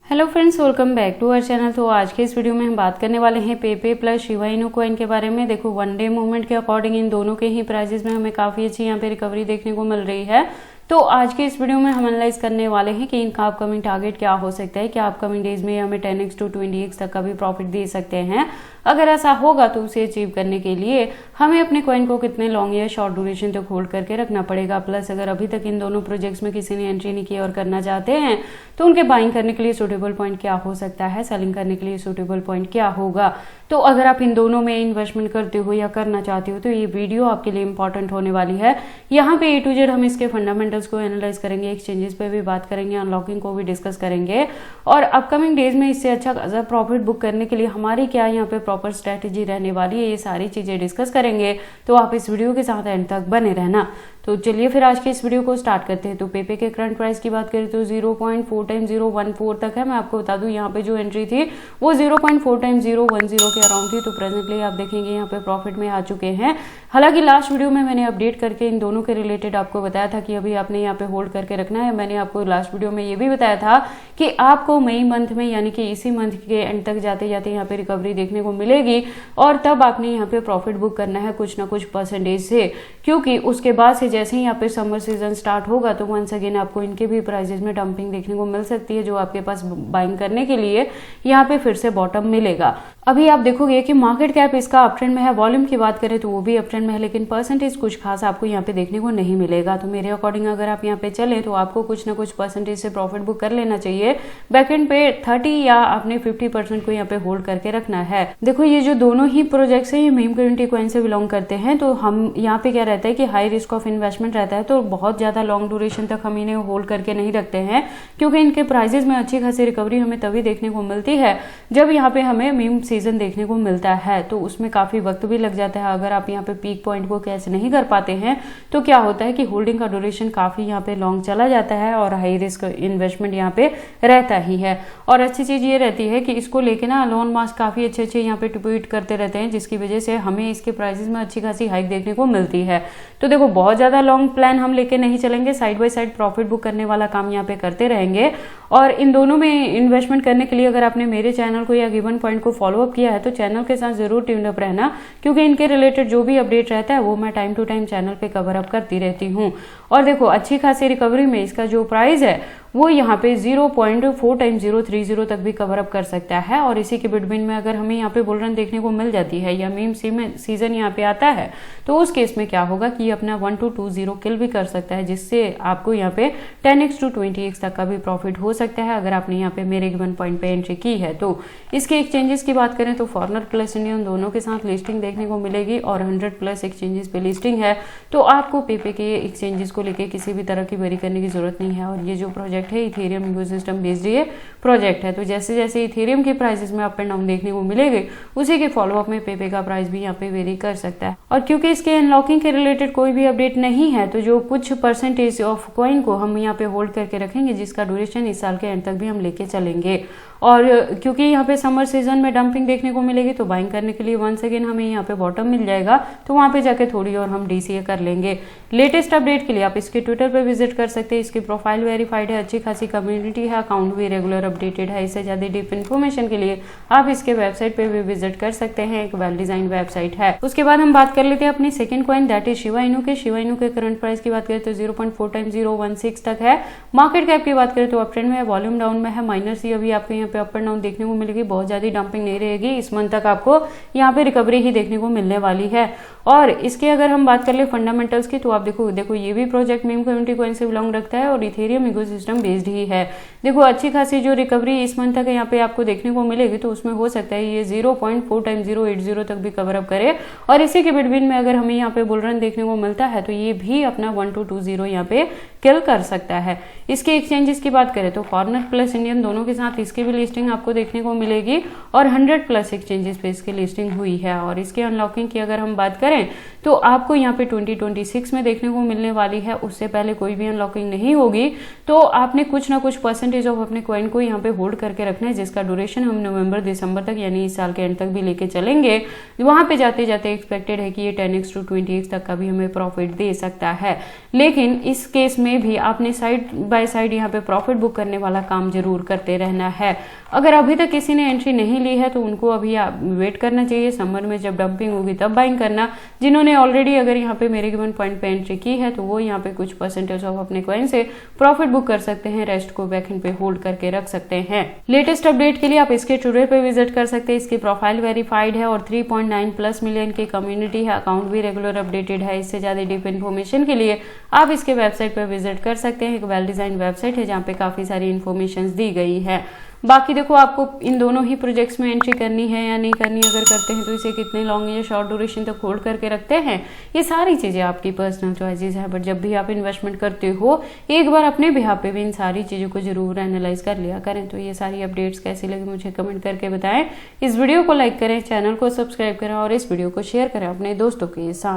Hello friends, welcome back to our channel. तो आज के इस वीडियो में हम बात करने वाले हैं पेपे प्लस शिबा इनू कॉइन के बारे में। देखो, वन डे मूवमेंट के अकॉर्डिंग इन दोनों के ही प्राइसेस में हमें काफ़ी अच्छी यहाँ पे रिकवरी देखने को मिल रही है। तो आज के इस वीडियो में हम एनालाइज करने वाले हैं कि इनका अपकमिंग टारगेट क्या हो सकता है, क्या अपकमिंग डेज में हमें 10x to 20x तक का भी प्रॉफिट दे सकते हैं। अगर ऐसा होगा तो उसे अचीव करने के लिए हमें अपने कॉइन को कितने लॉन्ग या शॉर्ट ड्यूरेशन तक होल्ड करके रखना पड़ेगा। प्लस अगर अभी तक इन दोनों प्रोजेक्ट्स में किसी ने एंट्री नहीं की और करना चाहते हैं तो उनके बाइंग करने के लिए सूटेबल पॉइंट क्या हो सकता है, सेलिंग करने के लिए सूटेबल पॉइंट क्या होगा। तो अगर आप इन दोनों में इन्वेस्टमेंट करते हो या करना चाहते हो तो ये वीडियो आपके लिए इंपॉर्टेंट होने वाली है। यहाँ पे A to Z हम इसके फंडामेंटल्स को एनालाइज करेंगे, एक्सचेंजेस पे भी बात करेंगे, अनलॉकिंग को भी डिस्कस करेंगे और अपकमिंग डेज में इससे अच्छा प्रॉफिट बुक करने के लिए हमारी क्या यहाँ पे प्रॉपर स्ट्रेटेजी रहने वाली है, ये सारी चीजें डिस्कस करेंगे। तो आप इस वीडियो के साथ एंड तक बने रहना। तो चलिए फिर आज के इस वीडियो को स्टार्ट करते हैं। तो पेपे के करंट प्राइस की बात करें तो 0.4 टाइम्स 014 तक है। मैं आपको बता दूं यहाँ पे जो एंट्री थी वो 0.4 टाइम्स 010 के अराउंड थी। तो प्रेजेंटली आप देखेंगे यहाँ पे प्रॉफिट में आ चुके हैं। हालांकि लास्ट वीडियो में मैंने अपडेट करके इन दोनों के रिलेटेड आपको बताया था कि अभी आपने यहाँ पे होल्ड करके रखना है। मैंने आपको लास्ट वीडियो में ये भी बताया था कि आपको मई मंथ में यानी कि इसी मंथ के एंड तक जाते जाते यहाँ पे रिकवरी देखने को मिलेगी और तब आपने यहाँ पे प्रॉफिट बुक करना है कुछ ना कुछ परसेंटेज से, क्योंकि उसके बाद से जैसे ही यहाँ पे समर सीजन स्टार्ट होगा तो वंस अगेन आपको इनके भी प्राइसेस में डंपिंग देखने को मिल सकती है, जो आपके पास बाइंग करने के लिए यहाँ पे फिर से बॉटम मिलेगा। अभी आप देखोगे कि मार्केट कैप इसका अप ट्रेंड में है, वॉल्यूम की बात करें तो वो भी अप ट्रेंड में है, लेकिन परसेंटेज कुछ खास आपको यहाँ पे देखने को नहीं मिलेगा। तो मेरे अकॉर्डिंग अगर आप यहाँ पे चले तो आपको कुछ ना कुछ परसेंटेज से प्रॉफिट बुक कर लेना चाहिए। बैकएंड पे 30 या अपने 50% को यहाँ पे होल्ड करके रखना है। देखो, ये जो दोनों ही प्रोजेक्ट्स है ये मीम कम्युनिटी कॉइन से बिलोंग करते हैं। तो हम यहाँ पे क्या रहता है कि हाई रिस्क ऑफ इन्वेस्टमेंट रहता है, तो बहुत ज्यादा लॉन्ग ड्यूरेशन तक हम इन्हें होल्ड करके नहीं रखते हैं, क्योंकि इनके प्राइसेस में अच्छी खासी रिकवरी हमें तभी देखने को मिलती है जब यहाँ पे हमें मीम सीजन देखने को मिलता है। तो उसमें काफी वक्त भी लग जाता है। अगर आप यहाँ पे पीक पॉइंट को कैच नहीं कर पाते हैं तो क्या होता है कि होल्डिंग का ड्यूरेशन काफी यहाँ पे लॉन्ग चला जाता है और हाई रिस्क इन्वेस्टमेंट यहाँ पे रहता ही है। और अच्छी चीज ये रहती है कि इसको लेके ना लोन मास्क काफी अच्छे यहाँ पे ट्वीट करते रहते हैं, जिसकी वजह से हमें इसके प्राइसेस में अच्छी खासी हाइक देखने को मिलती है। तो देखो, बहुत ज्यादा लॉन्ग प्लान हम लेके नहीं चलेंगे, side by side profit book करने वाला काम यहाँ पे करते रहेंगे। और इन दोनों में इन्वेस्टमेंट करने के लिए अगर आपने मेरे चैनल को या गिवन पॉइंट को फॉलो अप किया है तो चैनल के साथ जरूर ट्यून अप रहना, क्योंकि इनके रिलेटेड जो भी अपडेट रहता है वो मैं टाइम टू टाइम चैनल पे कवर अप करती रहती हूँ। और देखो, अच्छी खासी रिकवरी में इसका जो प्राइस है वो यहाँ पे 0.4 टाइम्स 030 तक भी कवर अप कर सकता है। और इसी के बिटवीन में अगर हमें यहाँ पे बुल रन देखने को मिल जाती है या मीम सीजन यहाँ पे आता है तो उस केस में क्या होगा कि अपना 1220 किल भी कर सकता है, जिससे आपको यहाँ पे 10x to 20x तक का भी प्रॉफिट हो सकता है अगर आपने यहाँ पे मेरे गिवन पॉइंट पे एंट्री की है। तो इसके एक्सचेंजेस की बात करें तो फॉरनर प्लस इंडियन दोनों के साथ लिस्टिंग देखने को मिलेगी और 100+ एक्सचेंजेस पे लिस्टिंग है। तो आपको पेपे के एक्सचेंजेस को लेकर किसी भी तरह की वेरी करने की जरूरत नहीं है। और ये जो प्रोजेक्ट है इथेरियम इकोसिस्टम बेस्ड ये प्रोजेक्ट है। तो जैसे जैसे इथेरियम के प्राइसेस में अप एंड डाउन देखने को मिलेंगे उसी के फॉलोअप में पेपे का प्राइस भी यहाँ पे वेरी कर सकता है। और क्योंकि इसके अनलॉकिंग के रिलेटेड कोई भी अपडेट नहीं है तो जो कुछ परसेंटेज ऑफ कॉइन को हम यहाँ पे होल्ड करके रखेंगे, जिसका ड्यूरेशन इस साल के एंड तक भी हम लेके चलेंगे। और क्योंकि यहाँ पे समर सीजन में डंपिंग देखने को मिलेगी तो बाइंग करने के लिए वंस अगेन हमें यहाँ पे बॉटम मिल जाएगा, तो वहां पे जाके थोड़ी और हम DCA कर लेंगे। लेटेस्ट अपडेट के लिए आप इसके ट्विटर पे विजिट कर सकते हैं। इसकी प्रोफाइल वेरीफाइड है, अच्छी खासी कम्युनिटी है, अकाउंट भी रेगुलर अपडेटेड है। इससे ज्यादा डीप इन्फॉर्मेशन के लिए आप इसके वेबसाइट पे भी विजिट कर सकते हैं, एक वेल डिजाइन वेबसाइट है। उसके बाद हम बात कर लेते हैं अपनी second coin, that is Shiba Inu के। शिबा इनू के करंट प्राइस की बात करें तो 0.4 टाइम्स 016 तक है। मार्केट कैप की बात करें तो अप ट्रेंड में है, वॉल्यूम डाउन में है, -C अभी आपको यहाँ पे अप एंड डाउन देखने को मिलेगी। बहुत ज्यादा डंपिंग नहीं रहेगी, इस मंथ तक आपको यहाँ पे रिकवरी ही देखने को मिलने वाली है। और इसके अगर हम बात कर ले फंडामेंटल्स की तो आप देखो ये भी प्रोजेक्ट मीम कम्युनिटी कॉइन से बिलोंग रखता है और इथेरियम इकोसिस्टम बेस्ड ही है। देखो, अच्छी खासी जो रिकवरी इस मंथ तक यहाँ पे आपको देखने को मिलेगी तो उसमें हो सकता है ये 0.4 टाइम्स 080 तक भी कवर अप करे। और इसी के बिटवीन में अगर हमें यहाँ पे बुल रन देखने को मिलता है तो ये भी अपना 1220 यहाँ पे किल कर सकता है। इसके एक्सचेंजेस की बात करें तो फॉरनर प्लस इंडियन दोनों के साथ इसकी भी लिस्टिंग आपको देखने को मिलेगी और 100+ एक्सचेंजेस पे इसकी लिस्टिंग हुई है। और इसके अनलॉकिंग की अगर हम बात करें तो आपको यहाँ पे 2026 में देखने को मिलने वाली है, उससे पहले कोई भी अनलॉकिंग नहीं होगी। तो आपने कुछ ना कुछ परसेंटेज ऑफ अपने कॉइन को यहाँ पे होल्ड करके रखना है, जिसका ड्यूरेशन हम नवंबर दिसंबर तक यानी इस साल के एंड तक भी लेके चलेंगे। वहां पे जाते जाते एक्सपेक्टेड है कि ये 10x to 20x तक का भी हमें प्रॉफिट दे सकता है। लेकिन इस केस में भी आपने साइड बाय साइड यहाँ पे प्रॉफिट बुक करने वाला काम जरूर करते रहना है। अगर अभी तक किसी ने एंट्री नहीं ली है तो उनको अभी वेट करना चाहिए, समर में जब डंपिंग होगी तब बाइंग करना। जिन्होंने ऑलरेडी अगर यहाँ पे मेरे गिवन पॉइंट पे एंट्री की है तो वो यहाँ पे कुछ परसेंटेज ऑफ अपने कॉइन से प्रॉफिट बुक कर सकते हैं, रेस्ट को बैकएंड पे होल्ड करके रख सकते हैं। लेटेस्ट अपडेट के लिए आप इसके ट्विटर पे विजिट कर सकते हैं। इसकी प्रोफाइल वेरीफाइड है और 3.9+ मिलियन की कम्युनिटी है, अकाउंट भी रेगुलर अपडेटेड है। इससे ज्यादा डीप इन्फॉर्मेशन के लिए आप इसके वेबसाइट पर विजिट कर सकते हैं। एक वेल डिजाइन वेबसाइट है जहाँ पे काफी सारी इन्फॉर्मेशन दी गई है। बाकी देखो आपको इन दोनों ही प्रोजेक्ट्स में एंट्री करनी है या नहीं करनी, अगर करते हैं तो इसे कितने लॉन्ग या शॉर्ट ड्यूरेशन तक होल्ड करके रखते हैं, ये सारी चीजें आपकी पर्सनल चॉइसेस है। बट जब भी आप इन्वेस्टमेंट करते हो एक बार अपने बिहाफ पे भी इन सारी चीजों को जरूर एनालाइज कर लिया करें। तो ये सारी अपडेट्स कैसी लगी मुझे कमेंट करके बताएं। इस वीडियो को लाइक करें, चैनल को सब्सक्राइब करें और इस वीडियो को शेयर करें अपने दोस्तों के साथ।